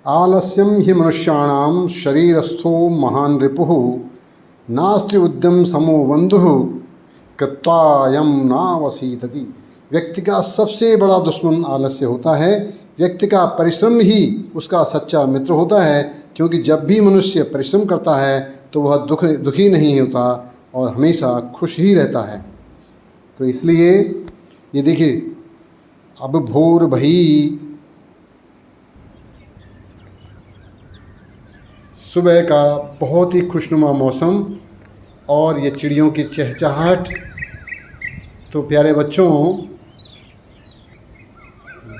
आलस्यम ही मनुष्याणाम शरीरस्थो महान रिपुः नास्ति उद्यम समो बंधु कृत्वायम नावसीदति। व्यक्ति का सबसे बड़ा दुश्मन आलस्य होता है। व्यक्ति का परिश्रम ही उसका सच्चा मित्र होता है, क्योंकि जब भी मनुष्य परिश्रम करता है तो वह दुखी नहीं होता और हमेशा खुश ही रहता है। तो इसलिए ये देखिए, अब भोर भई, सुबह का बहुत ही खुशनुमा मौसम और ये चिड़ियों की चहचहाहट। तो प्यारे बच्चों,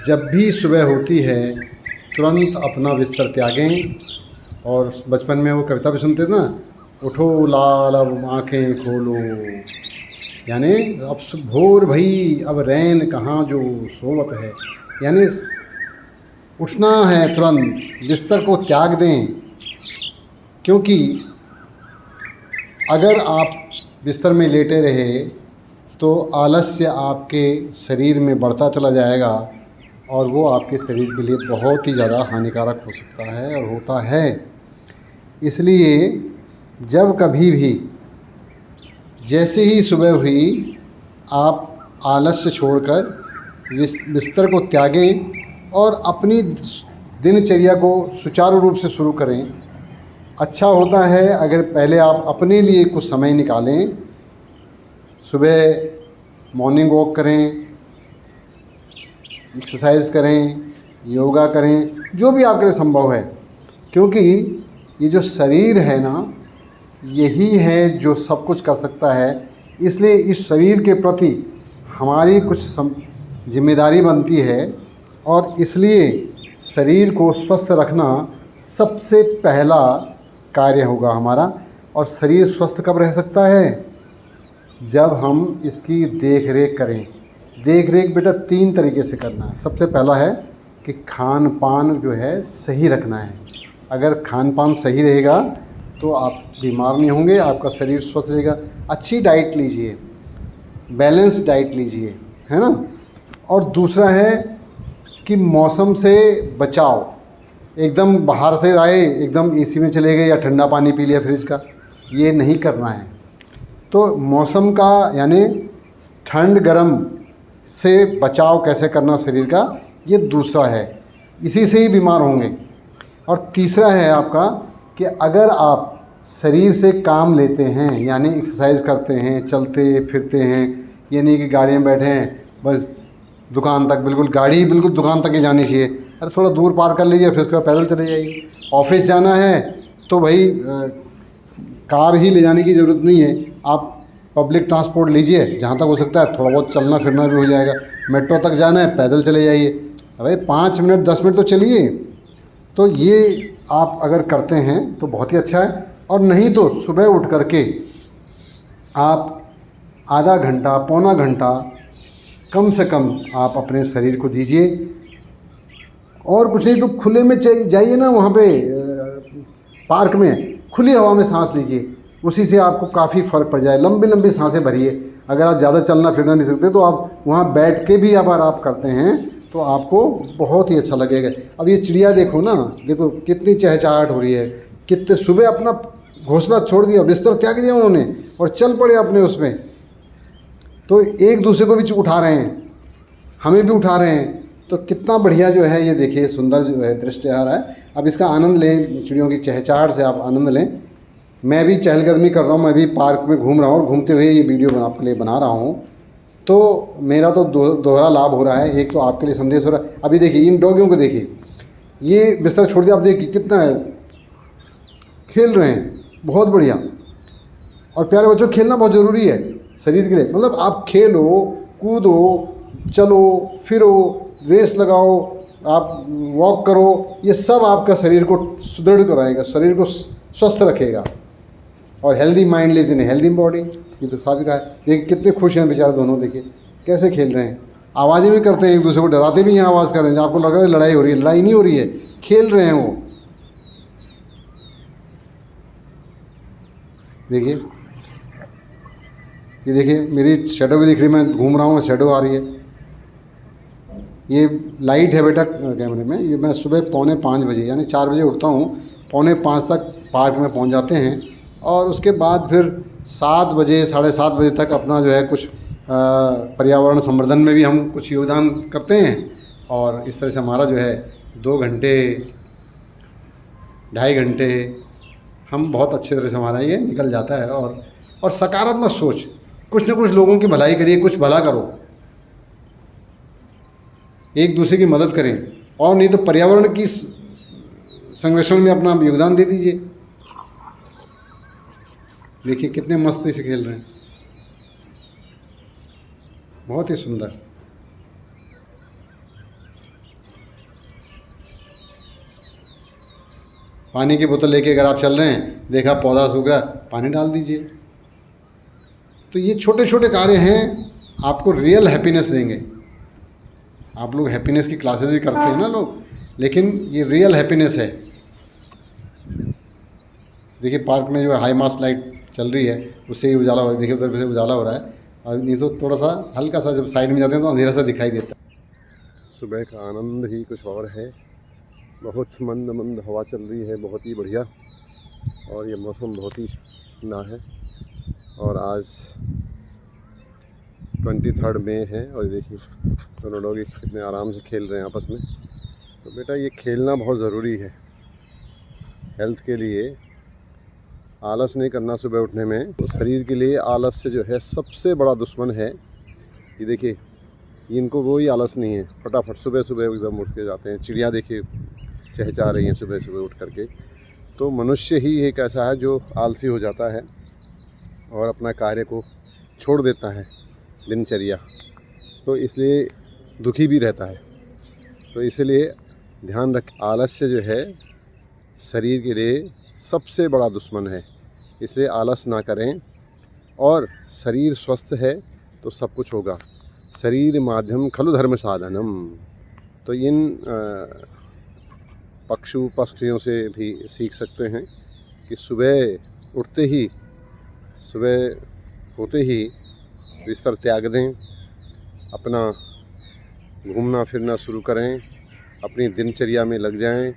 जब भी सुबह होती है तुरंत अपना बिस्तर त्यागें। और बचपन में वो कविता भी सुनते थे ना, उठो लाल अब आँखें खोलो, यानी अब भोर भई अब रैन कहाँ जो सोवत है, यानी उठना है, तुरंत बिस्तर को त्याग दें। क्योंकि अगर आप बिस्तर में लेटे रहे तो आलस्य आपके शरीर में बढ़ता चला जाएगा और वो आपके शरीर के लिए बहुत ही ज़्यादा हानिकारक हो सकता है और होता है। इसलिए जब कभी भी जैसे ही सुबह हुई, आप आलस्य छोड़कर बिस्तर को त्यागें और अपनी दिनचर्या को सुचारू रूप से शुरू करें। अच्छा होता है अगर पहले आप अपने लिए कुछ समय निकालें, सुबह मॉर्निंग वॉक करें, एक्सरसाइज करें, योगा करें, जो भी आपके लिए संभव है। क्योंकि ये जो शरीर है ना, यही है जो सब कुछ कर सकता है। इसलिए इस शरीर के प्रति हमारी कुछ जिम्मेदारी बनती है और इसलिए शरीर को स्वस्थ रखना सबसे पहला कार्य होगा हमारा। और शरीर स्वस्थ कब रह सकता है? जब हम इसकी देख रेख करें। देख रेख बेटा 3 तरीके से करना है। सबसे पहला है कि खान पान जो है सही रखना है। अगर खान पान सही रहेगा तो आप बीमार नहीं होंगे, आपका शरीर स्वस्थ रहेगा। अच्छी डाइट लीजिए, बैलेंस डाइट लीजिए, है ना। और दूसरा है कि मौसम से बचाव। एकदम बाहर से आए एकदम एसी में चले गए या ठंडा पानी पी लिया फ्रिज का, ये नहीं करना है। तो मौसम का यानी ठंड गर्म से बचाव कैसे करना शरीर का, ये दूसरा है। इसी से ही बीमार होंगे। और तीसरा है आपका कि अगर आप शरीर से काम लेते हैं, यानी एक्सरसाइज करते हैं, चलते फिरते हैं, ये नहीं कि गाड़ी में बैठे हैं बस दुकान तक, गाड़ी बिल्कुल दुकान तक ही जानी चाहिए। अरे थोड़ा दूर पार कर लीजिए, फिर उसके बाद पैदल चले जाइए। ऑफिस जाना है तो भाई कार ही ले जाने की ज़रूरत नहीं है, आप पब्लिक ट्रांसपोर्ट लीजिए। जहाँ तक हो सकता है थोड़ा बहुत चलना फिरना भी हो जाएगा। मेट्रो तक जाना है, पैदल चले जाइए। भाई 5 मिनट 10 मिनट तो चलिए। तो ये आप अगर करते हैं तो बहुत ही अच्छा है। और नहीं तो सुबह उठ करके आप आधा घंटा पौना घंटा कम से कम आप अपने शरीर को दीजिए। और कुछ नहीं तो खुले में जाइए ना, वहाँ पे पार्क में खुली हवा में सांस लीजिए, उसी से आपको काफ़ी फ़र्क पड़ जाए। लंबी लंबी सांसें भरिए। अगर आप ज़्यादा चलना फिरना नहीं सकते तो आप वहाँ बैठ के भी अगर आप करते हैं तो आपको बहुत ही अच्छा लगेगा। अब ये चिड़िया देखो ना, देखो कितनी चहचहाहट हो रही है। कितने सुबह अपना घोंसला छोड़ दिया, बिस्तर त्याग दिया उन्होंने और चल पड़े अपने उसमें। तो एक दूसरे को भी उठा रहे हैं, हमें भी उठा रहे हैं। तो कितना बढ़िया जो है ये देखिए, सुंदर जो है दृश्य आ रहा है। अब इसका आनंद लें, चिड़ियों की चहचहाहट से आप आनंद लें। मैं भी चहलकदमी कर रहा हूँ, मैं भी पार्क में घूम रहा हूँ और घूमते हुए ये वीडियो आपके लिए बना रहा हूँ। तो मेरा तो दोहरा लाभ हो रहा है। एक तो आपके लिए संदेश हो रहा है। अभी देखिए इन डॉगियों को देखिए, ये बिस्तर छोड़ दिया, आप देखिए कितना है, खेल रहे हैं, बहुत बढ़िया। और प्यारे बच्चों, खेलना बहुत ज़रूरी है शरीर के लिए। मतलब आप खेलो, कूदो, चलो फिरो, रेस लगाओ, आप वॉक करो, ये सब आपका शरीर को सुदृढ़ कराएगा, शरीर को स्वस्थ रखेगा। और healthy mind lives in healthy body, ये तो साबित है। देखिए कितने खुश हैं बेचारे दोनों, देखिए कैसे खेल रहे हैं। आवाज़ें भी करते हैं, एक दूसरे को डराते भी हैं, आवाज़ कर रहे हैं। आपको लग रहा है लड़ाई हो रही है, लड़ाई नहीं हो रही है, खेल रहे हैं वो। देखिए ये देखिए, मेरी शेडो भी दिख रही है, मैं घूम रहा हूँ, शेडो आ रही है। ये लाइट है बेटा कैमरे में, ये मैं सुबह 4:45 यानी 4 बजे उठता हूँ, 4:45 तक पार्क में पहुँच जाते हैं और उसके बाद फिर 7 बजे 7:30 बजे तक अपना जो है कुछ पर्यावरण संवर्धन में भी हम कुछ योगदान करते हैं। और इस तरह से हमारा जो है 2 घंटे 2.5 घंटे हम बहुत अच्छे तरह से हमारा ये निकल जाता है। और सकारात्मक सोच, कुछ न कुछ लोगों की भलाई करिए, कुछ भला करो, एक दूसरे की मदद करें, और नहीं तो पर्यावरण की संरक्षण में अपना योगदान दे दीजिए। देखिए कितने मस्ती से खेल रहे हैं, बहुत ही सुंदर। पानी की बोतल लेके अगर आप चल रहे हैं, देखा पौधा सूख रहा, पानी डाल दीजिए। तो ये छोटे छोटे कार्य हैं, आपको रियल हैप्पीनेस देंगे। आप लोग हैप्पीनेस की क्लासेस भी करते हैं ना लोग, लेकिन ये रियल हैप्पीनेस है। देखिए पार्क में जो हाई मास्ट लाइट चल रही है, उससे ही उजाला हो रहा है। देखिए उधर से उजाला हो रहा है, और नहीं तो थोड़ा सा हल्का सा जब साइड में जाते हैं तो अंधेरा सा दिखाई देता है। सुबह का आनंद ही कुछ और है। बहुत मंद मंद हवा चल रही है, बहुत ही बढ़िया, और ये मौसम बहुत ही ठंडा है। और आज 23 मई है, और देखिए दोनों लोग कितने आराम से खेल रहे हैं आपस में। तो बेटा ये खेलना बहुत ज़रूरी है हेल्थ के लिए। आलस नहीं करना सुबह उठने में। तो शरीर के लिए आलस से जो है सबसे बड़ा दुश्मन है ये। देखिए इनको वही आलस नहीं है, फटाफट सुबह सुबह एकदम उठ के जाते हैं। चिड़िया देखिए चहचहा रही हैं सुबह सुबह उठ करके। तो मनुष्य ही एक ऐसा है जो आलसी हो जाता है और अपना कार्य को छोड़ देता है, दिनचर्या। तो इसलिए दुखी भी रहता है। तो इसलिए ध्यान रख, आलस्य जो है शरीर के लिए सबसे बड़ा दुश्मन है। इसलिए आलस ना करें, और शरीर स्वस्थ है तो सब कुछ होगा। शरीर माध्यम खलु धर्म साधनम। तो इन पक्षियों से भी सीख सकते हैं कि सुबह उठते ही, सुबह होते ही बिस्तर त्याग दें, अपना घूमना फिरना शुरू करें, अपनी दिनचर्या में लग जाएं।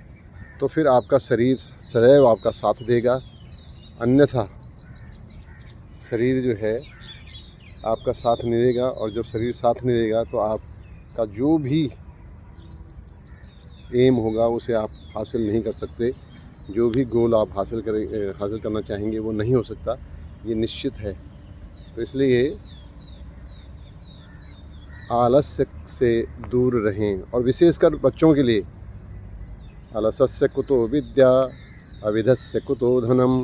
तो फिर आपका शरीर सदैव आपका साथ देगा। अन्यथा शरीर जो है आपका साथ नहीं देगा, और जब शरीर साथ नहीं देगा तो आपका जो भी एम होगा उसे आप हासिल नहीं कर सकते। जो भी गोल आप हासिल करना चाहेंगे वो नहीं हो सकता, ये निश्चित है। तो इसलिए आलस्य से दूर रहें, और विशेषकर बच्चों के लिए आलसस्य कुतो विद्या, अविधस्य कुतो धनम,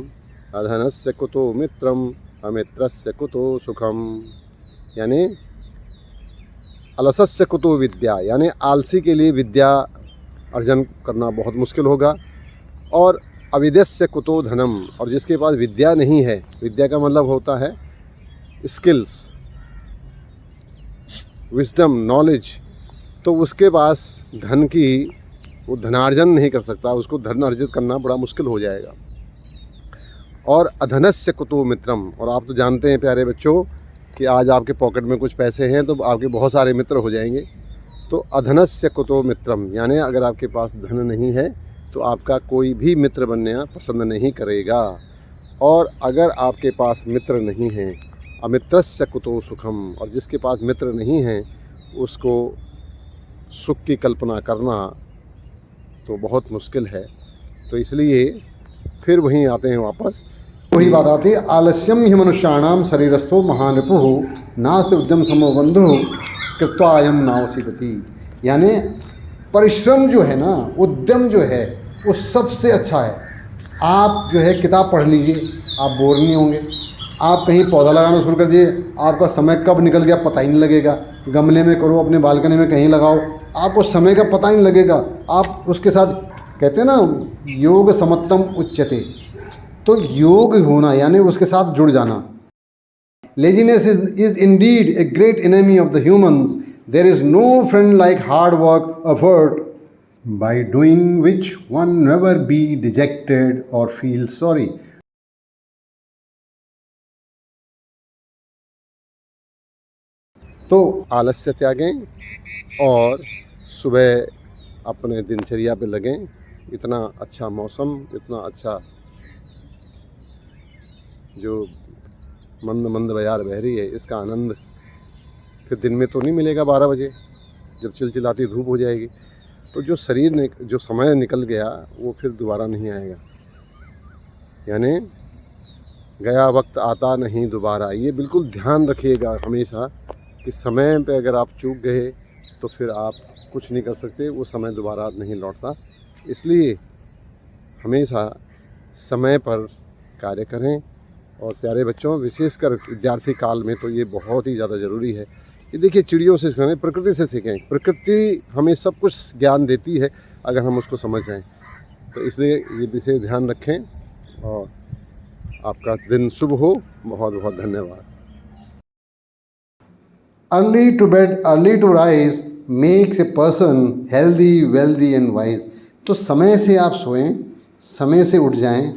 अधनस्य कुतो मित्रम, अमित्रस्य कुतो सुखम। यानी अलसस्य कुतो विद्या, यानी आलसी के लिए विद्या अर्जन करना बहुत मुश्किल होगा। और अविद्यस्य कुतो धनम, और जिसके पास विद्या नहीं है, विद्या का मतलब होता है स्किल्स, विजडम, नॉलेज, तो उसके पास धन की वो धनार्जन नहीं कर सकता, उसको धन अर्जित करना बड़ा मुश्किल हो जाएगा। और अधनस्य कुतो मित्रम, और आप तो जानते हैं प्यारे बच्चों कि आज आपके पॉकेट में कुछ पैसे हैं तो आपके बहुत सारे मित्र हो जाएंगे। तो अधनस्य कुतो मित्रम, यानी अगर आपके पास धन नहीं है तो आपका कोई भी मित्र बनना पसंद नहीं करेगा। और अगर आपके पास मित्र नहीं हैं, अमित्रस्य कुतो सुखम, और जिसके पास मित्र नहीं हैं उसको सुख की कल्पना करना तो बहुत मुश्किल है। तो इसलिए फिर वहीं आते हैं वापस, वही बात आती है, आलस्यम ही मनुष्याणाम शरीरस्थो महानपुः नास्ति उद्यम समो बंधु कृत्वा अयम नावसी गति। यानी परिश्रम जो है ना, उद्यम जो है वो सबसे अच्छा है। आप जो है किताब पढ़ लीजिए, आप बोर नहीं होंगे। आप कहीं पौधा लगाना शुरू कर दिए, आपका समय कब निकल गया पता ही नहीं लगेगा। गमले में करो, अपने बालकनी में कहीं लगाओ, आपको समय का पता ही नहीं लगेगा। आप उसके साथ, कहते हैं ना योग समत्तम उच्यते, तो योग होना यानी उसके साथ जुड़ जाना। Laziness is indeed a great enemy of the humans. There is no friend like hard work effort, by doing which one never be dejected or feel sorry. तो आलस्य त्यागें और सुबह अपने दिनचर्या पे लगें। इतना अच्छा मौसम, इतना अच्छा जो मंद मंद बयार बह रही है, इसका आनंद फिर दिन में तो नहीं मिलेगा 12 बजे जब चिलचिलाती धूप हो जाएगी। तो जो शरीर ने जो समय निकल गया वो फिर दोबारा नहीं आएगा, यानी गया वक्त आता नहीं दोबारा। ये बिल्कुल ध्यान रखिएगा हमेशा कि समय पे अगर आप चूक गए तो फिर आप कुछ नहीं कर सकते, वो समय दोबारा नहीं लौटता। इसलिए हमेशा समय पर कार्य करें। और प्यारे बच्चों, विशेषकर विद्यार्थी काल में तो ये बहुत ही ज़्यादा ज़रूरी है। ये देखिए, चिड़ियों से सीखें, प्रकृति से सीखें। प्रकृति हमें सब कुछ ज्ञान देती है अगर हम उसको समझ जाएं। तो इसलिए ये विशेष ध्यान रखें और आपका दिन शुभ हो। बहुत बहुत धन्यवाद। Early to bed, early to rise makes a person healthy, wealthy and wise. तो समय से आप सोएं, समय से उठ जाएं